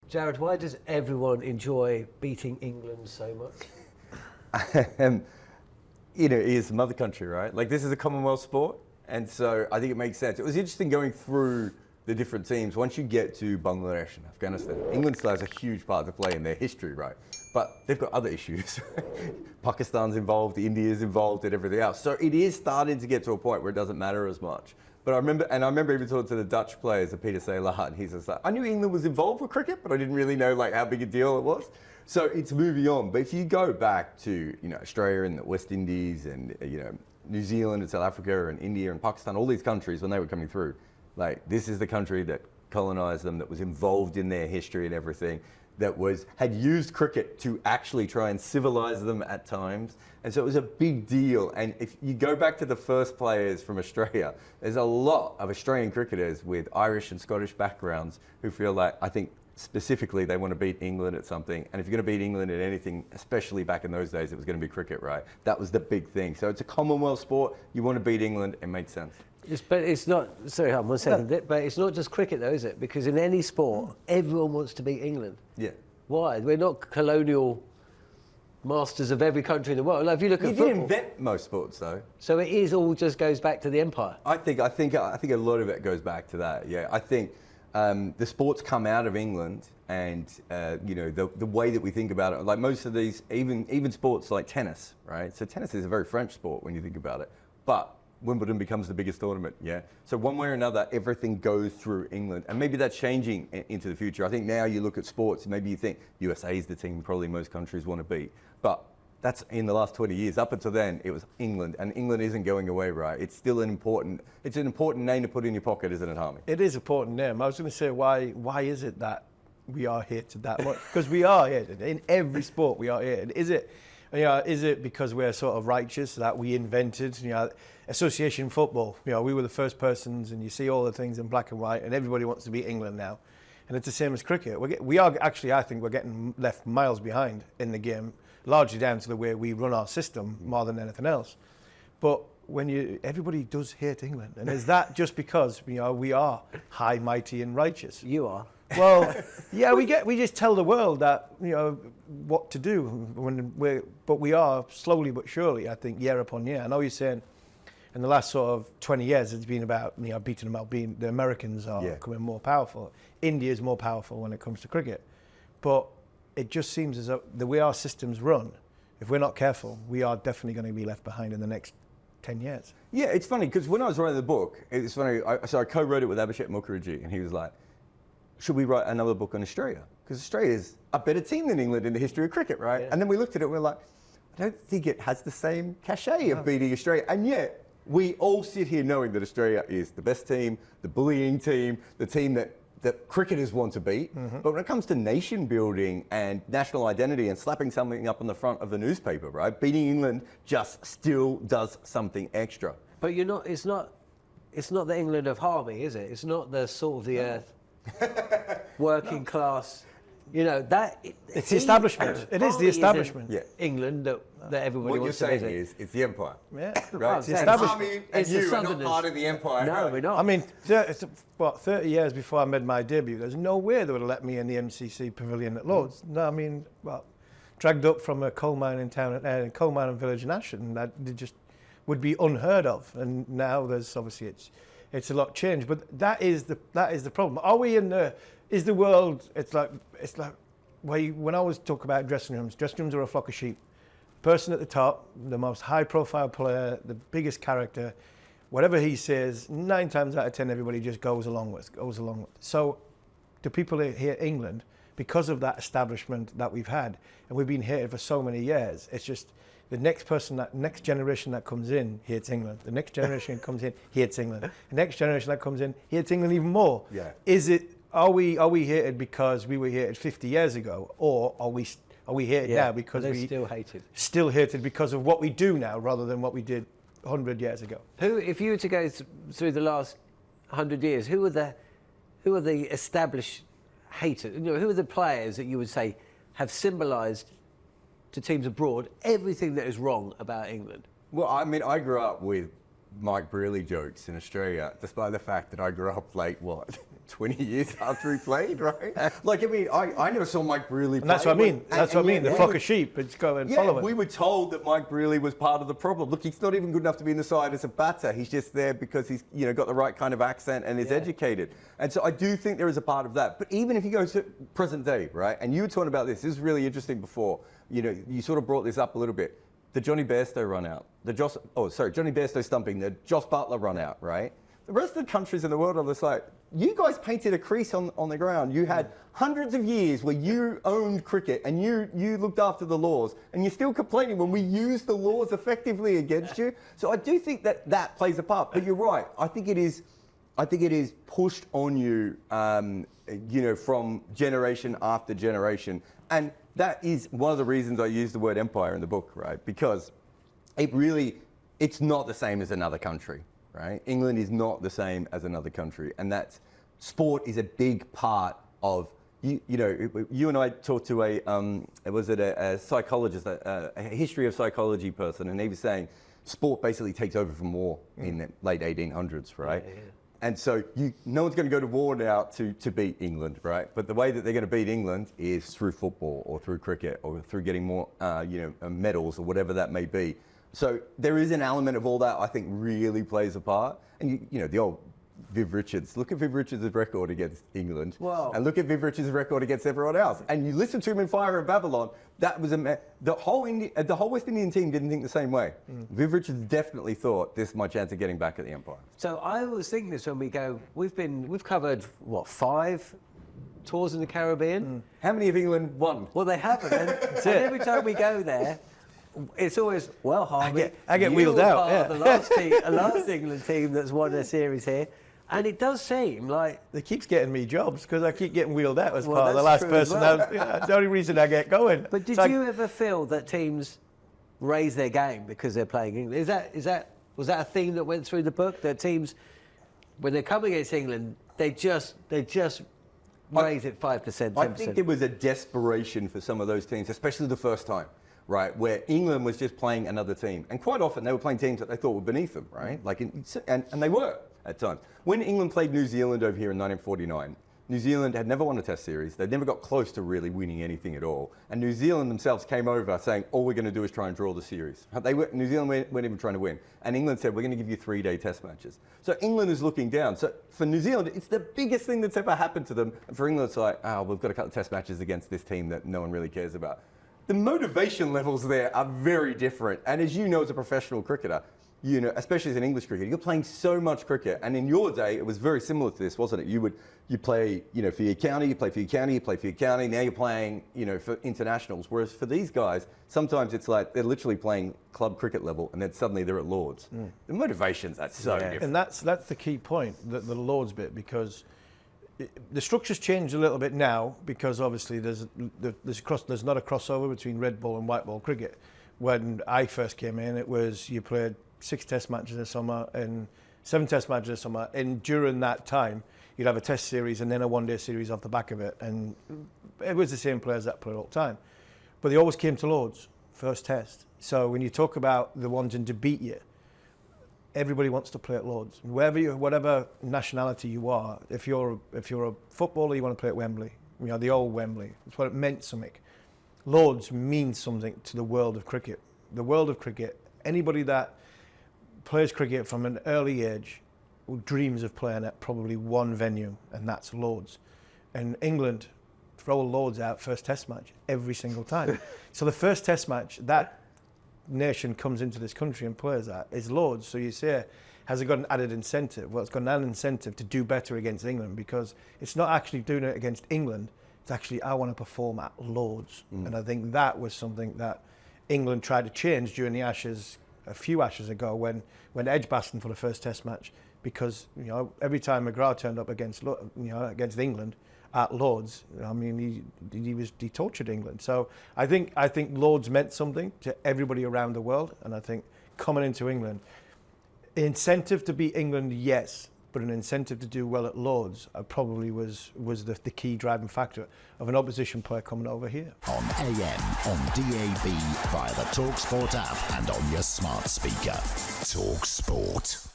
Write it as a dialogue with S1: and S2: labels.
S1: Jarrod, why does everyone enjoy beating England so much?
S2: It is the mother country, right? Like, this is a Commonwealth sport, and so I think it makes sense. It was interesting going through the different teams. Once you get to Bangladesh and Afghanistan, England still has a huge part to play in their history, right? But they've got other issues. Pakistan's involved, India's involved, and everything else. So it is starting to get to a point where it doesn't matter as much. But I remember even talking to the Dutch players, Peter Salah, and he's just like, I knew England was involved with cricket, but I didn't really know like how big a deal it was. So it's moving on. But if you go back to Australia and the West Indies and New Zealand and South Africa and India and Pakistan, all these countries when they were coming through, like this is the country that colonized them, that was involved in their history and everything, that had used cricket to actually try and civilize them at times. And so it was a big deal. And if you go back to the first players from Australia, there's a lot of Australian cricketers with Irish and Scottish backgrounds who feel like, I think specifically they want to beat England at something. And if you're going to beat England at anything, especially back in those days, it was going to be cricket, right? That was the big thing. So it's a Commonwealth sport. You want to beat England, it makes sense.
S1: But it's not, sorry, one second, but it's not just cricket though, is it? Because in any sport, everyone wants to beat England.
S2: Yeah.
S1: Why? We're not colonial masters of every country in the world. Like, if you look at football,
S2: didn't invent most sports though.
S1: So it is all just goes back to the empire.
S2: I think a lot of it goes back to that. Yeah, I think the sports come out of England, and the way that we think about it, like most of these, even sports like tennis, right? So tennis is a very French sport when you think about it, but Wimbledon becomes the biggest tournament, yeah? So one way or another, everything goes through England. And maybe that's changing into the future. I think now you look at sports, maybe you think USA is the team probably most countries want to beat. But that's in the last 20 years. Up until then, it was England. And England isn't going away, right? It's still an important name to put in your pocket, isn't it, Harmy?
S3: It is an important name. I was going to say, why is it that we are hated that much? Because we are hated. In every sport, we are hated. Is it because we're sort of righteous that we invented, association football? We were the first persons, and you see all the things in black and white, and everybody wants to beat England now. And it's the same as cricket. I think we're getting left miles behind in the game, largely down to the way we run our system more than anything else. But everybody does hate England, and is that just because we are high, mighty, and righteous?
S1: You are.
S3: Well, yeah, we just tell the world that what to do but we are slowly but surely, I think, year upon year. I know you're saying in the last sort of 20 years it's been about beating them out, being the Americans are becoming more powerful. India is more powerful when it comes to cricket, but it just seems as though the way our systems run, if we're not careful, we are definitely going to be left behind in the next 10 years.
S2: Yeah, it's funny because when I was writing the book, it's funny. I co-wrote it with Abhishek Mukherjee, and he was like, should we write another book on Australia? Because Australia is a better team than England in the history of cricket, right? Yeah. And then we looked at it and we're like, I don't think it has the same cachet of beating Australia. And yet, we all sit here knowing that Australia is the best team, the bullying team, the team that cricketers want to beat. Mm-hmm. But when it comes to nation building and national identity and slapping something up on the front of the newspaper, right? Beating England just still does something extra.
S1: But it's not the England of Harmy, is it? It's not the salt of the earth. Working class,
S3: it's the establishment. It is the establishment.
S1: England that everybody wants to
S2: visit.
S1: What you're saying
S2: is it's the empire.
S3: Yeah,
S2: right.
S3: It's the establishment.
S2: Harmy and you are not part of the empire.
S1: No,
S2: right?
S1: we're not.
S3: I mean, 30 years before I made my debut, there's no way they would have let me in the MCC pavilion at Lord's. No, I mean, dragged up from a coal mine in town, coal mine and village in Ashton, that just would be unheard of. And now there's obviously it's a lot changed, but that is the problem. Are we in the? Is the world? It's like when I always talk about dressing rooms are a flock of sheep. Person at the top, the most high-profile player, the biggest character, whatever he says, 9 times out of 10, everybody just goes along with. So, do people here in England, because of that establishment that we've had, and we've been hated for so many years, it's just. The next generation that comes in hates England. The next generation that comes in hates England. The next generation that comes in hates England even more.
S2: Yeah.
S3: Are we hated because we were hated 50 years ago, or are we hated now because we still hated because of what we do now rather than what we did 100 years ago?
S1: If you were to go through the last 100 years, who are the established haters? Who are the players that you would say have symbolised to teams abroad everything that is wrong about England?
S2: Well, I mean, I grew up with Mike Brearley jokes in Australia, despite the fact that I grew up 20 years after he played, right? Like, I mean, I never saw Mike Brearley play.
S3: And that's what I mean. That's what I mean. The
S2: yeah,
S3: flock of sheep. It's go and follow it.
S2: We were told that Mike Brearley was part of the problem. Look, he's not even good enough to be in the side as a batter. He's just there because he's, got the right kind of accent and is educated. And so I do think there is a part of that. But even if you go to present day, right? And you were talking about this. This is really interesting before. You sort of brought this up a little bit. The Johnny Bairstow run out. Johnny Bairstow stumping. The Joss Butler run out, right? The rest of the countries in the world are just like, you guys painted a crease on the ground. You had hundreds of years where you owned cricket and you looked after the laws, and you're still complaining when we use the laws effectively against you. So I do think that plays a part. But you're right. I think it is pushed on you, from generation after generation. And that is one of the reasons I use the word empire in the book, right? Because it's not the same as another country. Right? England is not the same as another country, and that's sport is a big part of you and I talked to a psychologist, a history of psychology person, and he was saying sport basically takes over from war in the late 1800s, right? Yeah. And so no one's going to go to war now to beat England, right? But the way that they're going to beat England is through football or through cricket or through getting more medals or whatever that may be. So there is an element of all that I think really plays a part. And the old Viv Richards, look at Viv Richards' record against England.
S1: Wow.
S2: And look at Viv Richards' record against everyone else. And you listen to him in Fire of Babylon, that was the whole West Indian team didn't think the same way. Viv Richards definitely thought this is my chance of getting back at the Empire.
S1: So I always think this when we go, we've covered, 5 tours in the Caribbean?
S2: How many have England won?
S1: Well, they haven't. And every time we go there, it's always, well, Harmy,
S3: I get wheeled out.
S1: Yeah. The last England team that's won a series here. And it does seem like...
S3: They keeps getting me jobs because I keep getting wheeled out as part of the
S1: that's
S3: last
S1: true as
S3: person.
S1: well.
S3: That's the only reason I get going.
S1: But did you ever feel that teams raise their game because they're playing England? Was that a theme that went through the book? That teams, when they come against England, they just raise it 5%, 10%?
S2: I think there was a desperation for some of those teams, especially the first time. Right, where England was just playing another team. And quite often they were playing teams that they thought were beneath them, right? And they were at times. When England played New Zealand over here in 1949, New Zealand had never won a test series. They'd never got close to really winning anything at all. And New Zealand themselves came over saying, all we're going to do is try and draw the series. New Zealand weren't even trying to win. And England said, we're going to give you 3-day test matches. So England is looking down. So for New Zealand, it's the biggest thing that's ever happened to them. And for England, it's like, we've got a couple of test matches against this team that no one really cares about. The motivation levels there are very different. And as you know, as a professional cricketer, especially as an English cricketer, you're playing so much cricket. And in your day, it was very similar to this, wasn't it? You play, for your county, you play for your county, you play for your county. Now you're playing, for internationals. Whereas for these guys, sometimes it's like they're literally playing club cricket level, and then suddenly they're at Lords. The motivations are so different.
S3: And that's the key point, the Lords bit, because the structure's changed a little bit now because obviously there's not a crossover between red ball and white ball cricket. When I first came in, it was you played 6 test matches a summer and 7 test matches a summer, and during that time you'd have a test series and then a one-day series off the back of it, and it was the same players that played all the time. But they always came to Lords first test. So when you talk about the wanting to beat you, everybody wants to play at Lords. Whatever nationality you are, if you're a footballer, you want to play at Wembley. The old Wembley. That's what it meant something. Lords means something to the world of cricket. The world of cricket, anybody that plays cricket from an early age dreams of playing at probably one venue, and that's Lords. And England throw Lords out first test match every single time. So the first test match, that nation comes into this country and plays at is Lords. So you say, has it got an added incentive? Well, it's got an added incentive to do better against England, because it's not actually doing it against England. It's actually, I want to perform at Lords. And I think that was something that England tried to change during the Ashes, a few Ashes ago, when Edgbaston for the first test match, because every time McGrath turned up against England at Lords, he tortured England. So I think Lords meant something to everybody around the world, and I think coming into England, incentive to beat England, yes, but an incentive to do well at Lords probably was the key driving factor of an opposition player coming over here.
S4: On AM, on DAB, via the talkSPORT app and on your smart speaker. talkSPORT.